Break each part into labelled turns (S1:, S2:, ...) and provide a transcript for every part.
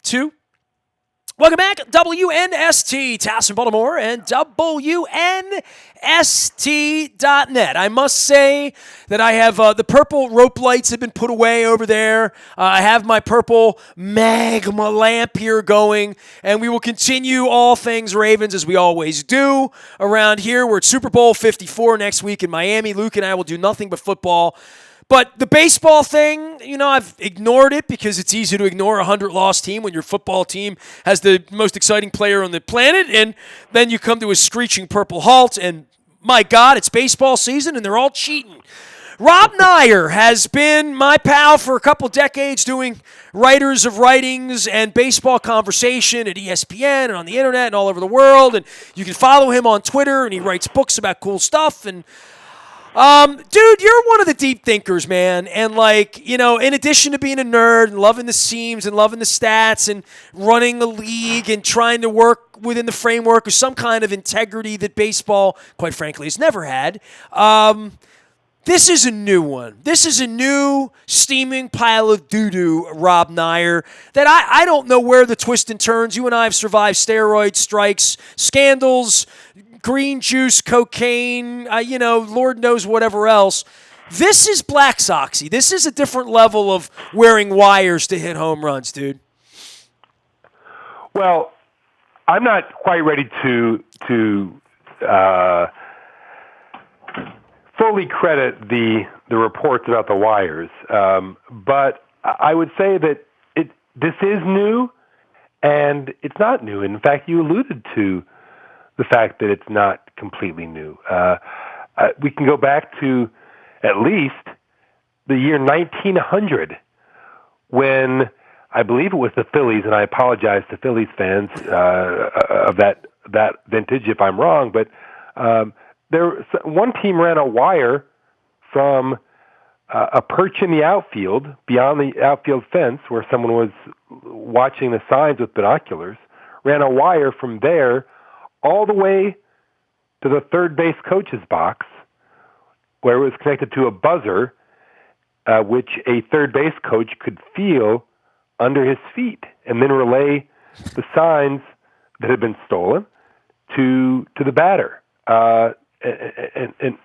S1: 2. Welcome back, WNST, Towson, Baltimore, and WNST.net. I must say that I have the purple rope lights have been put away over there. I have my purple magma lamp here going, and we will continue all things Ravens as we always do around here. We're at Super Bowl 54 next week in Miami. Luke and I will do nothing but football. But the baseball thing, I've ignored it because it's easy to ignore a 100-loss team when your football team has the most exciting player on the planet, and then you come to a screeching purple halt, and my God, it's baseball season, and they're all cheating. Rob Neyer has been my pal for a couple decades doing writers of writings and baseball conversation at ESPN and on the internet and all over the world, and you can follow him on Twitter, and he writes books about cool stuff, and dude, you're one of the deep thinkers, man. And in addition to being a nerd and loving the seams and loving the stats and running the league and trying to work within the framework of some kind of integrity that baseball, quite frankly, has never had, this is a new one. This is a new steaming pile of doo-doo, Rob Neyer, that I don't know where the twist and turns. You and I have survived steroid strikes, scandals, green juice, cocaine, Lord knows whatever else. This is Black Soxy. This is a different level of wearing wires to hit home runs, dude.
S2: Well, I'm not quite ready to fully credit the reports about the wires, but I would say that this is new, and it's not new. In fact, you alluded to the fact that it's not completely new. We can go back to at least the year 1900 when I believe it was the Phillies, and I apologize to Phillies fans of that vintage if I'm wrong, but one team ran a wire from a perch in the outfield beyond the outfield fence where someone was watching the signs with binoculars, ran a wire from there all the way to the third base coach's box, where it was connected to a buzzer, which a third base coach could feel under his feet, and then relay the signs that had been stolen to the batter. And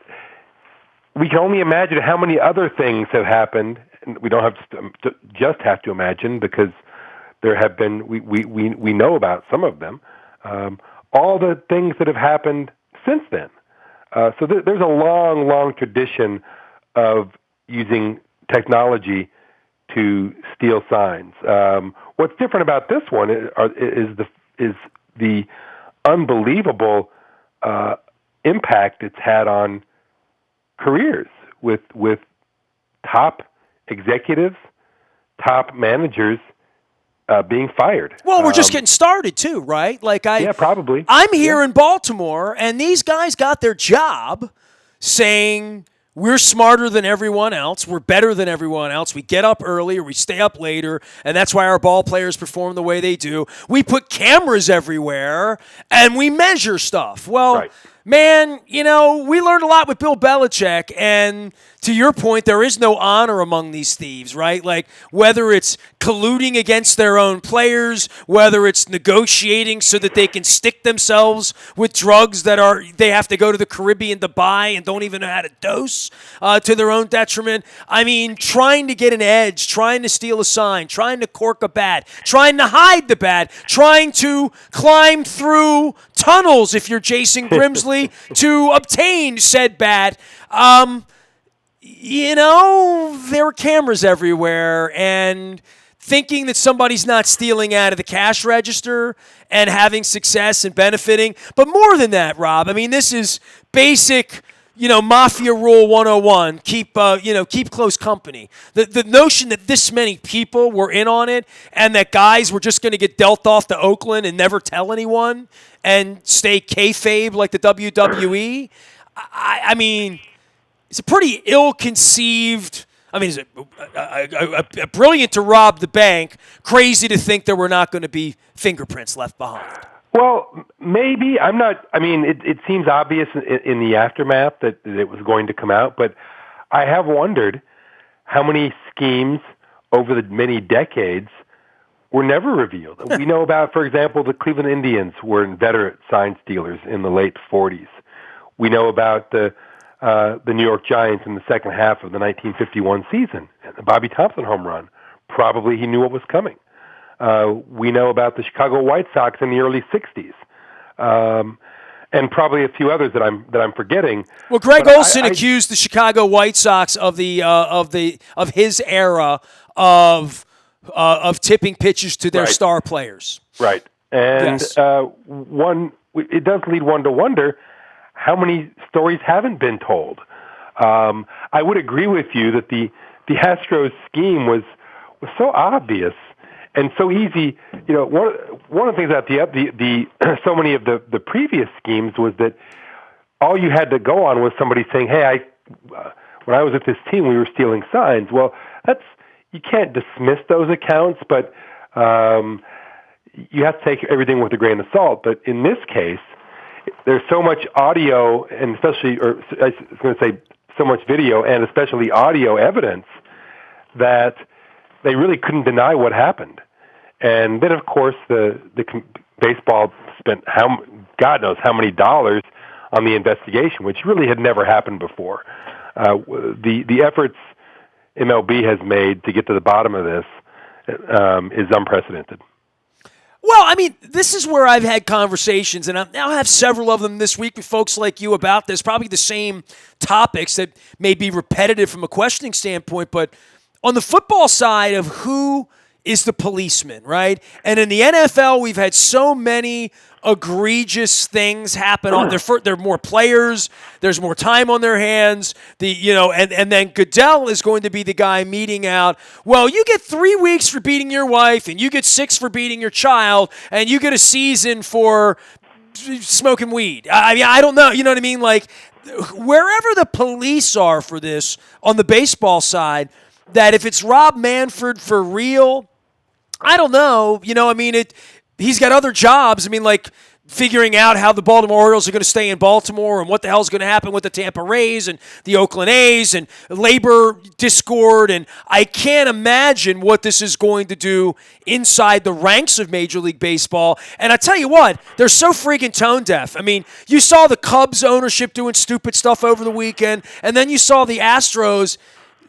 S2: we can only imagine how many other things have happened, and we don't have to just have to imagine because there have been. We know about some of them. All the things that have happened since then. So there's a long, long tradition of using technology to steal signs. What's different about this one is the unbelievable impact it's had on careers with top executives, top managers being fired.
S1: Well, we're just getting started too, right?
S2: Yeah, probably.
S1: I'm here in Baltimore, and these guys got their job saying we're smarter than everyone else, we're better than everyone else, we get up early or we stay up later, and that's why our ball players perform the way they do. We put cameras everywhere, and we measure stuff. Well,
S2: right.
S1: Man, we learned a lot with Bill Belichick, and to your point, there is no honor among these thieves, right? Like, whether it's colluding against their own players, whether it's negotiating so that they can stick themselves with drugs they have to go to the Caribbean to buy and don't even know how to dose to their own detriment. I mean, trying to get an edge, trying to steal a sign, trying to cork a bat, trying to hide the bat, trying to climb through tunnels if you're Jason Grimsley to obtain said bat. There were cameras everywhere, and thinking that somebody's not stealing out of the cash register and having success and benefiting. But more than that, Rob, I mean, this is basic, Mafia Rule 101. Keep close company. The notion that this many people were in on it and that guys were just going to get dealt off to Oakland and never tell anyone and stay kayfabe like the WWE, I mean, it's a pretty ill-conceived. I mean, is it brilliant to rob the bank? Crazy to think there were not going to be fingerprints left behind.
S2: Well, maybe. I'm not. I mean, it seems obvious in the aftermath that it was going to come out, but I have wondered how many schemes over the many decades were never revealed. We know about, for example, the Cleveland Indians were inveterate sign stealers in the late 40s. We know about the New York Giants in the second half of the 1951 season, the Bobby Thompson home run. Probably he knew what was coming. We know about the Chicago White Sox in the early 60s. And probably a few others that I'm forgetting.
S1: Well, Greg Olson accused the Chicago White Sox of his era of tipping pitches to their star players.
S2: Right, and
S1: yes.
S2: It does lead one to wonder how many stories haven't been told. I would agree with you that the Astros scheme was so obvious and so easy. You know, one of the things about the so many of the previous schemes was that all you had to go on was somebody saying, "Hey, when I was with this team, we were stealing signs." Well, you can't dismiss those accounts, but you have to take everything with a grain of salt. But in this case, there's so much audio, and especially, or I was going to say, so much video, and especially audio evidence that they really couldn't deny what happened. And then, of course, the baseball spent God knows how many dollars on the investigation, which really had never happened before. The efforts MLB has made to get to the bottom of this is unprecedented.
S1: Well, I mean, this is where I've had conversations, and I'll have several of them this week with folks like you about this, probably the same topics that may be repetitive from a questioning standpoint, but on the football side of who is the policeman, right? And in the NFL, we've had so many egregious things happen. There are more players. There's more time on their hands. And then Goodell is going to be the guy meting out, well, you get 3 weeks for beating your wife, and you get 6 for beating your child, and you get a season for smoking weed. I mean, I don't know. You know what I mean? Like, wherever the police are for this on the baseball side, that if it's Rob Manfred for real, I don't know. You know, I mean, he's got other jobs. I mean, like figuring out how the Baltimore Orioles are going to stay in Baltimore and what the hell's going to happen with the Tampa Rays and the Oakland A's and labor discord. And I can't imagine what this is going to do inside the ranks of Major League Baseball. And I tell you what, they're so freaking tone deaf. I mean, you saw the Cubs ownership doing stupid stuff over the weekend, and then you saw the Astros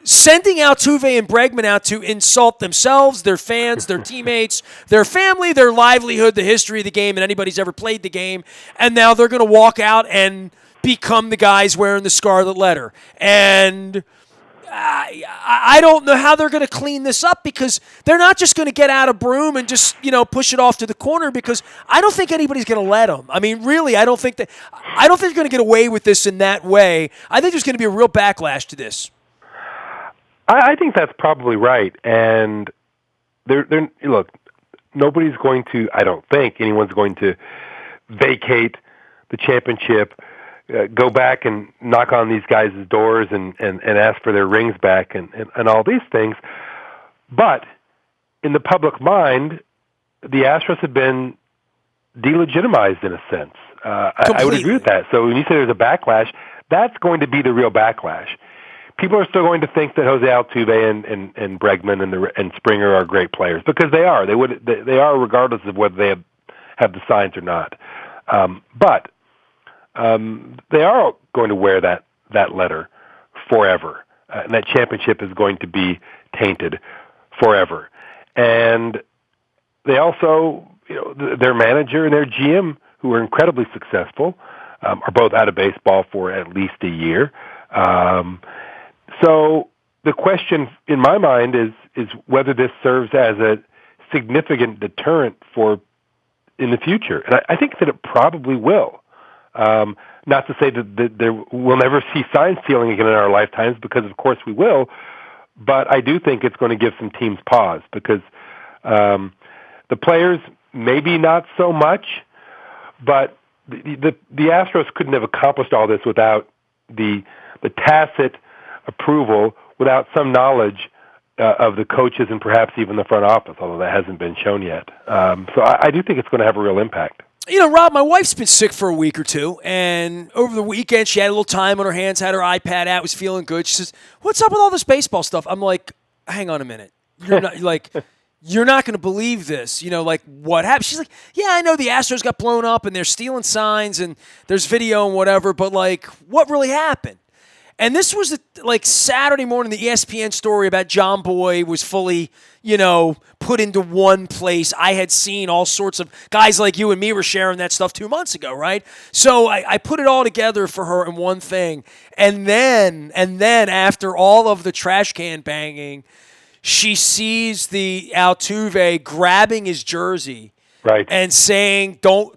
S1: sending Altuve and Bregman out to insult themselves, their fans, their teammates, their family, their livelihood, the history of the game, and anybody's ever played the game. And now they're going to walk out and become the guys wearing the scarlet letter. And I don't know how they're going to clean this up, because they're not just going to get out a broom and just, push it off to the corner, because I don't think anybody's going to let them. I mean, really, I don't think they're going to get away with this in that way. I think there's going to be a real backlash to this.
S2: I think that's probably right, and look, nobody's going to. I don't think anyone's going to vacate the championship, go back and knock on these guys' doors and ask for their rings back and all these things. But in the public mind, the Astros have been delegitimized in a sense. I would agree with that. So when you say there's a backlash, that's going to be the real backlash. People are still going to think that Jose Altuve and Bregman and Springer are great players, because they are. They are, regardless of whether they have the signs or not. But they are going to wear that letter forever, and that championship is going to be tainted forever. And they also, their manager and their GM, who are incredibly successful, are both out of baseball for at least a year. So the question in my mind is whether this serves as a significant deterrent in the future. And I think that it probably will. Not to say that we'll never see sign stealing again in our lifetimes, because of course we will, but I do think it's going to give some teams pause, because the players maybe not so much, but the Astros couldn't have accomplished all this without the tacit approval, without some knowledge of the coaches and perhaps even the front office, although that hasn't been shown yet. So I do think it's going to have a real impact.
S1: Rob, my wife's been sick for a week or two, and over the weekend she had a little time on her hands, had her iPad out, was feeling good. She says, "What's up with all this baseball stuff?" I'm like, "Hang on a minute. You're not like you're not going to believe this. Like, what happened? She's like, yeah, I know the Astros got blown up and they're stealing signs and there's video and whatever, but, like, what really happened? And this was, like, Saturday morning, the ESPN story about John Boy was fully, put into one place. I had seen all sorts of guys like you and me were sharing that stuff 2 months ago, right? So I put it all together for her in one thing. And then after all of the trash can banging, she sees the Altuve grabbing his jersey,
S2: right,
S1: and saying, "Don't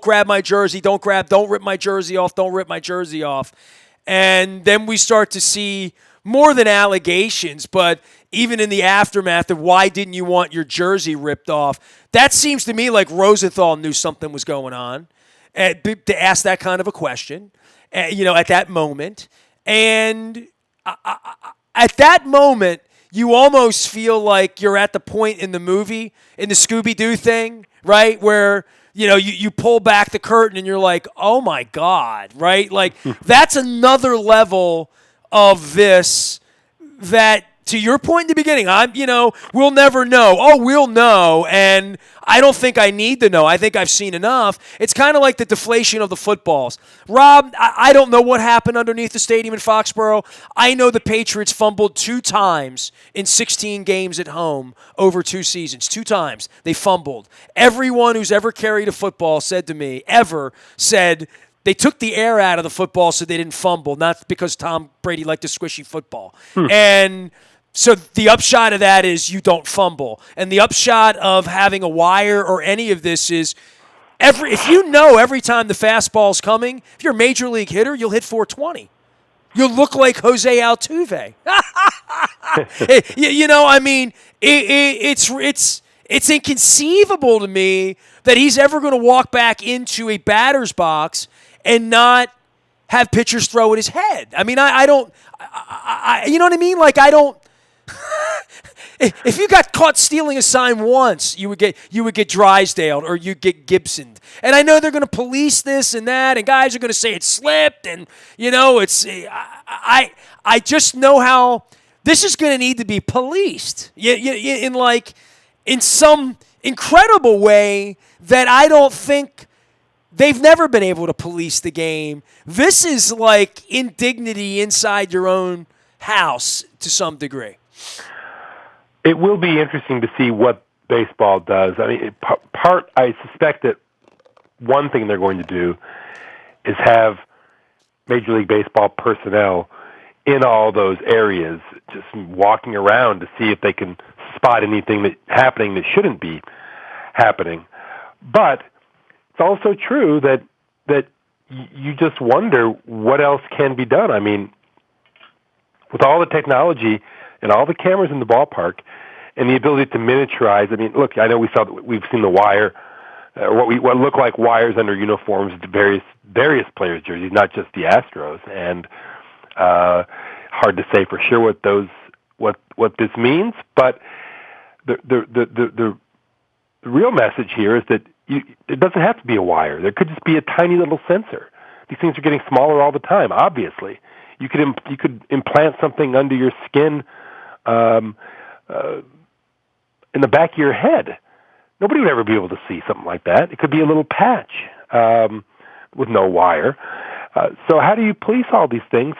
S1: grab my jersey. Don't rip my jersey off. Don't rip my jersey off." And then we start to see more than allegations, but even in the aftermath of why didn't you want your jersey ripped off, that seems to me like Rosenthal knew something was going on to ask that kind of a question, at that moment. And at that moment, you almost feel like you're at the point in the movie, in the Scooby-Doo thing, right, where you pull back the curtain and you're like, oh, my God, right? Like, that's another level of this that, to your point in the beginning, we'll never know. Oh, we'll know, and I don't think I need to know. I think I've seen enough. It's kind of like the deflation of the footballs. Rob, I don't know what happened underneath the stadium in Foxborough. I know the Patriots fumbled 2 times in 16 games at home over 2 seasons. 2 times they fumbled. Everyone who's ever carried a football said they took the air out of the football so they didn't fumble, not because Tom Brady liked a squishy football. And so the upshot of that is you don't fumble. And the upshot of having a wire or any of this is if every time the fastball's coming, if you're a major league hitter, you'll hit 420. You'll look like Jose Altuve. It's inconceivable to me that he's ever going to walk back into a batter's box and not have pitchers throw at his head. I mean, I don't, you know what I mean? Like, I don't. If you got caught stealing a sign once, you would get Drysdale or you get Gibson. And I know they're going to police this and that, and guys are going to say it slipped, and it's. I just know how this is going to need to be policed. In some incredible way that I don't think they've never been able to police the game. This is like indignity inside your own house to some degree.
S2: It will be interesting to see what baseball does. I mean, I suspect that one thing they're going to do is have Major League Baseball personnel in all those areas, just walking around to see if they can spot anything happening that shouldn't be happening. But it's also true that you just wonder what else can be done. I mean, with all the technology and all the cameras in the ballpark and the ability to miniaturize. I mean, look, I know we've seen the wire, what look like wires under uniforms to various players' jerseys, not just the Astros. And hard to say for sure what this means, but the real message here is that it doesn't have to be a wire. There could just be a tiny little sensor. These things are getting smaller all the time. Obviously, you could implant something under your skin, in the back of your head. Nobody would ever be able to see something like that. It could be a little patch with no wire. So how do you police all these things?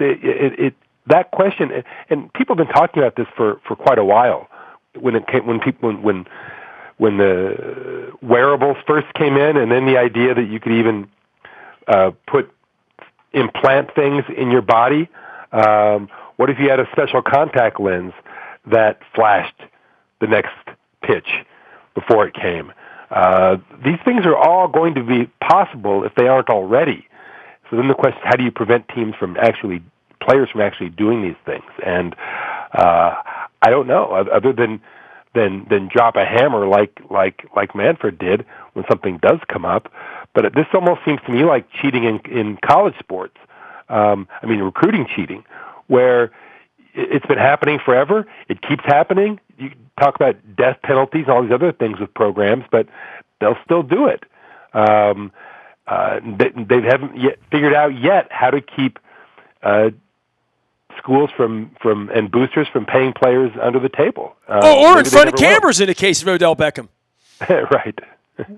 S2: That question, and people have been talking about this for quite a while. When the wearables first came in, and then the idea that you could even implant things in your body. What if you had a special contact lens that flashed the next pitch before it came? These things are all going to be possible if they aren't already. So then the question is, how do you prevent players from actually doing these things? And I don't know, other than drop a hammer like Manfred did when something does come up. But this almost seems to me like cheating in college sports. Recruiting cheating, where it's been happening forever. It keeps happening. You talk about death penalties and all these other things with programs, but they'll still do it. They haven't yet figured out how to keep schools and boosters from paying players under the table.
S1: Or in front of cameras in the case of Odell Beckham.
S2: Right.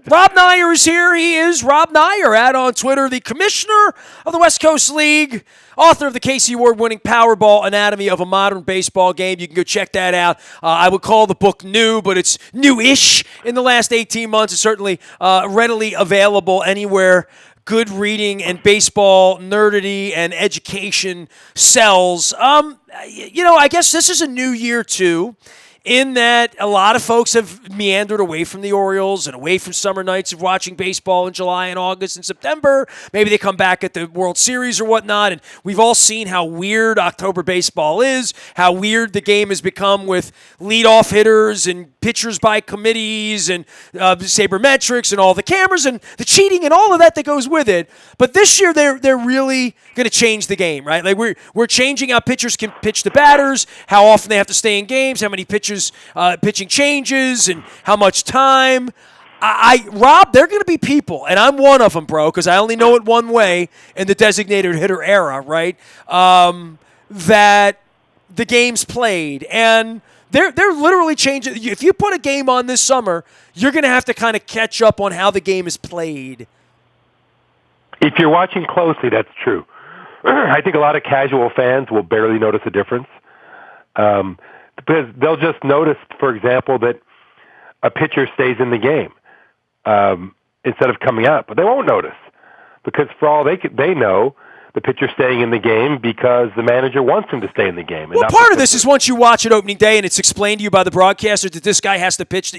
S1: Rob Neyer is here. He is Rob Neyer, on Twitter, the commissioner of the West Coast League, author of the Casey Award-winning Powerball Anatomy of a Modern Baseball Game. You can go check that out. I would call the book new, but it's new-ish in the last 18 months. It's certainly readily available anywhere good reading and baseball nerdity and education sells. I guess this is a new year, too, in that a lot of folks have meandered away from the Orioles and away from summer nights of watching baseball in July and August and September. Maybe they come back at the World Series or whatnot, and we've all seen how weird October baseball is, how weird the game has become with leadoff hitters and pitchers by committees and sabermetrics and all the cameras and the cheating and all of that goes with it. But this year they're really going to change the game, right? Like we're changing how pitchers can pitch to batters, how often they have to stay in games, how many pitching changes, and how much time. Rob, there are going to be people, and I'm one of them, bro, because I only know it one way in the designated hitter era, right? That the game's played, and they're literally changing. If you put a game on this summer, you're going to have to kind of catch up on how the game is played.
S2: If you're watching closely, that's true. I think a lot of casual fans will barely notice a difference. Because they'll just notice, for example, that a pitcher stays in the game instead of coming out. But they won't notice because for all they know, the pitcher's staying in the game because the manager wants him to stay in the game.
S1: Well, part of this is once you watch it opening day and it's explained to you by the broadcaster that this guy has to pitch,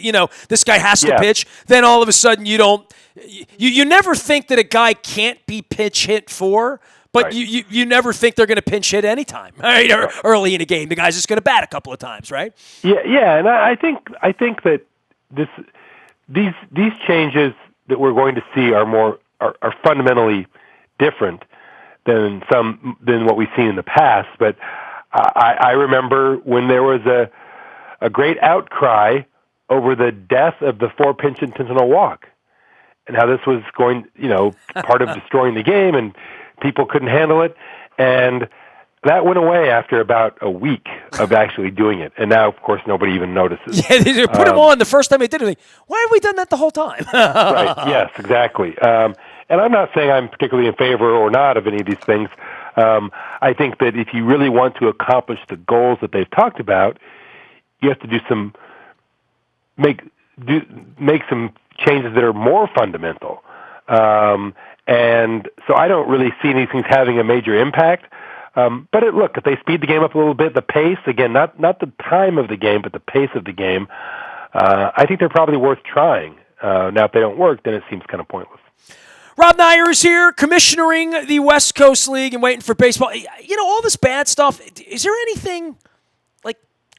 S1: this guy has to pitch, then all of a sudden you never think that a guy can't be pitch hit for. But right. you never think they're going to pinch hit anytime, right? Or early in a game, the guy's just going to bat a couple of times, right?
S2: Yeah, and I think that these changes that we're going to see are fundamentally different than what we've seen in the past. But I remember when there was a great outcry over the death of the 4-pitch intentional walk, and how this was going, part of destroying the game and. People couldn't handle it, and that went away after about a week of actually doing it. And now, of course, nobody even notices.
S1: Yeah, they put him on the first time they did it. Why have we done that the whole time?
S2: Right, yes, exactly. And I'm not saying I'm particularly in favor or not of any of these things. I think that if you really want to accomplish the goals that they've talked about, you have to make some changes that are more fundamental. And so I don't really see these things having a major impact. But if they speed the game up a little bit, the pace, again, not the time of the game, but the pace of the game, I think they're probably worth trying. Now, if they don't work, then it seems kind of pointless.
S1: Rob Neyer is here, commissioning the West Coast League and waiting for baseball. All this bad stuff, is there anything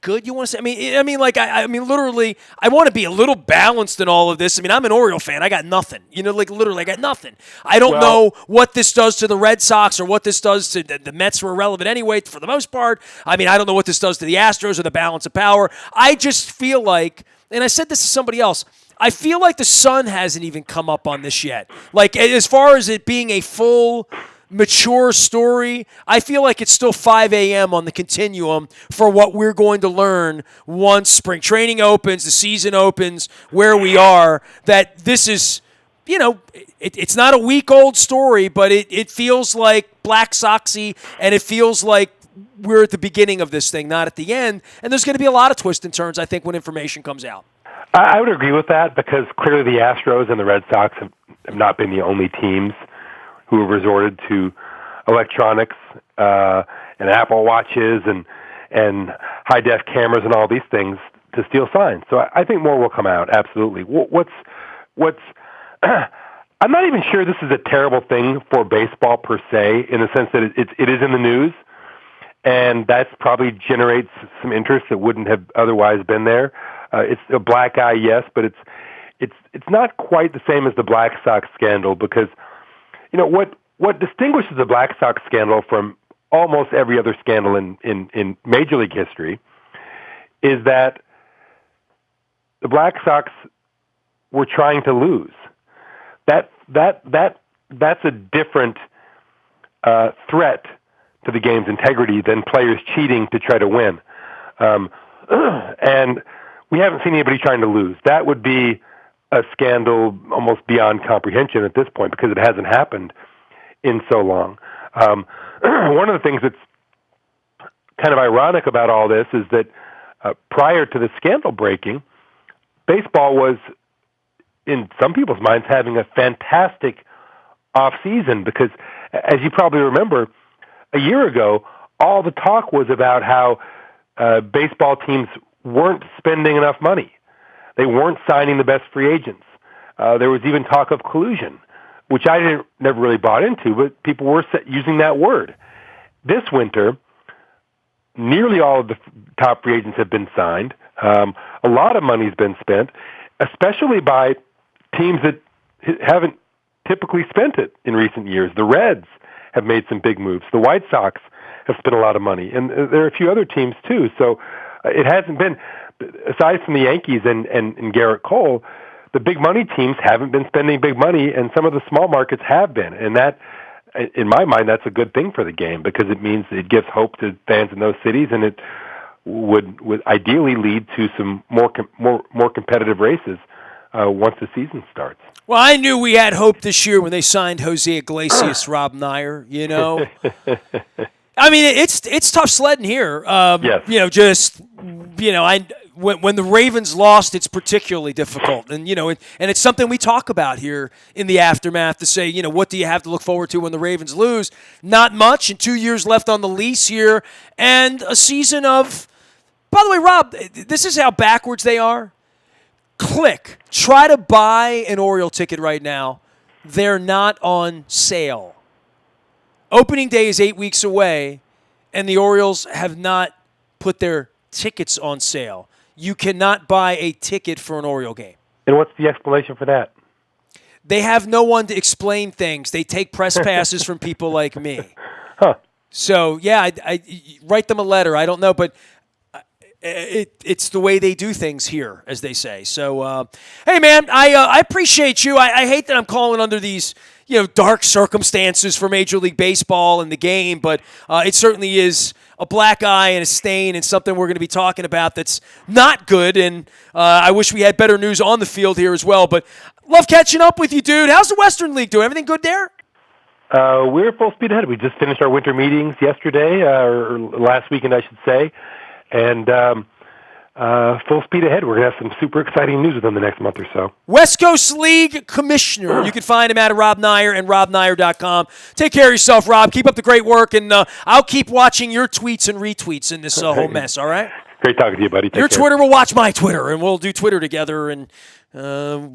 S1: good you want to say? I mean, literally, I want to be a little balanced in all of this. I mean, I'm an Oriole fan. I got nothing. Literally, I got nothing. I don't know what this does to the Red Sox or what this does to the Mets were irrelevant anyway, for the most part. I mean, I don't know what this does to the Astros or the balance of power. I just feel like, and I said this to somebody else, I feel like the sun hasn't even come up on this yet. Like, as far as it being a full mature story, I feel like it's still 5 a.m. on the continuum for what we're going to learn once spring training opens, the season opens, where we are, that this is, it's not a week-old story, but it feels like Black Soxy, and it feels like we're at the beginning of this thing, not at the end. And there's going to be a lot of twists and turns, I think, when information comes out.
S2: I would agree with that because clearly the Astros and the Red Sox have not been the only teams who have resorted to electronics and Apple Watches and high-def cameras and all these things to steal signs. So I think more will come out, absolutely. I'm not even sure this is a terrible thing for baseball per se, in the sense that it is in the news, and that probably generates some interest that wouldn't have otherwise been there. It's a black eye, yes, but it's not quite the same as the Black Sox scandal because what distinguishes the Black Sox scandal from almost every other scandal in Major League history is that the Black Sox were trying to lose. That's a different threat to the game's integrity than players cheating to try to win. And we haven't seen anybody trying to lose. That would be a scandal almost beyond comprehension at this point because it hasn't happened in so long. One of the things that's kind of ironic about all this is that prior to the scandal breaking, baseball was, in some people's minds, having a fantastic off-season because, as you probably remember, a year ago, all the talk was about how baseball teams weren't spending enough money. They weren't signing the best free agents. There was even talk of collusion, which I never really bought into, but people were using that word. This winter, nearly all of the top free agents have been signed. A lot of money's been spent, especially by teams that haven't typically spent it in recent years. The Reds have made some big moves. The White Sox have spent a lot of money, and there are a few other teams too. So it hasn't been, aside from the Yankees and Garrett Cole, the big money teams haven't been spending big money, and some of the small markets have been. And that, in my mind, that's a good thing for the game because it means it gives hope to fans in those cities, and it would ideally lead to some more competitive races once the season starts.
S1: Well, I knew we had hope this year when they signed Jose Iglesias, Rob Neyer, you know. I mean, it's tough sledding here.
S2: Yes.
S1: You know, just, you know, when the Ravens lost, it's particularly difficult. And, you know, and it's something we talk about here in the aftermath to say, you know, what do you have to look forward to when the Ravens lose? Not much, and 2 years left on the lease here, and a season of, by the way, Rob, this is how backwards they are. Click. Try to buy an Oriole ticket right now. They're not on sale. Opening day is 8 weeks away, and the Orioles have not put their tickets on sale. You cannot buy a ticket for an Oriole game.
S2: And what's the explanation for that?
S1: They have no one to explain things. They take press passes from people like me.
S2: Huh.
S1: So, yeah, I write them a letter. I don't know, but it's the way they do things here, as they say. So, hey, man, I appreciate you. I hate that I'm calling under these, you know, dark circumstances for Major League Baseball and the game, but it certainly is a black eye and a stain and something we're going to be talking about that's not good, and I wish we had better news on the field here as well. But love catching up with you, dude. How's the Western League doing? Everything good there?
S2: We're full speed ahead. We just finished our winter meetings yesterday, or last weekend, I should say. And full speed ahead. We're going to have some super exciting news within the next month or so.
S1: West Coast League Commissioner. You can find him at Rob Neyer and robneyer.com. Take care of yourself, Rob. Keep up the great work, and I'll keep watching your tweets and retweets in this whole mess, all right?
S2: Great talking to you, buddy. Take
S1: your
S2: care.
S1: Twitter will watch my Twitter, and we'll do Twitter together, and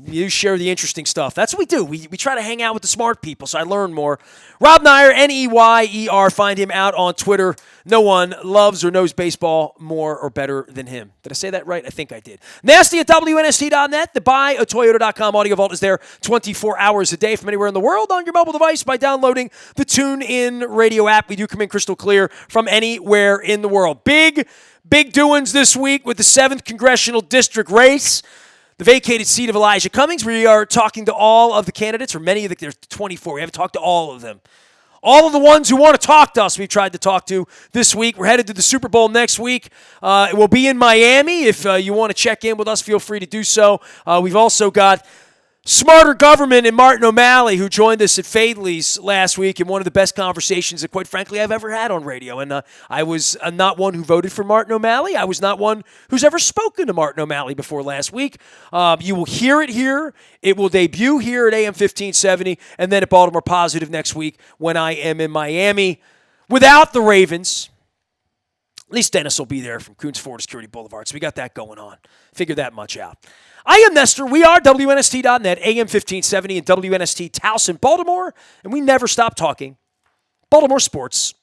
S1: you share the interesting stuff. That's what we do. We try to hang out with the smart people, so I learn more. Rob Neyer, Neyer. Find him out on Twitter. No one loves or knows baseball more or better than him. Did I say that right? I think I did. Nasty at WNST.net. The buyatoyota.com audio vault is there 24 hours a day from anywhere in the world on your mobile device by downloading the TuneIn radio app. We do come in crystal clear from anywhere in the world. Big doings this week with the 7th Congressional District race. The vacated seat of Elijah Cummings. We are talking to all of the candidates, or many of the, there's 24. We haven't talked to all of them. All of the ones who want to talk to us, we've tried to talk to this week. We're headed to the Super Bowl next week. It will be in Miami. If you want to check in with us, feel free to do so. We've also got Smarter Government and Martin O'Malley, who joined us at Fadley's last week in one of the best conversations that, quite frankly, I've ever had on radio. And I was not one who voted for Martin O'Malley. I was not one who's ever spoken to Martin O'Malley before last week. You will hear it here. It will debut here at AM 1570, and then at Baltimore Positive next week when I am in Miami without the Ravens. At least Dennis will be there from Coons Ford Security Boulevard, so we got that going on. Figure that much out. I am Nestor. We are WNST.net, AM 1570, and WNST Towson, Baltimore, and we never stop talking Baltimore sports.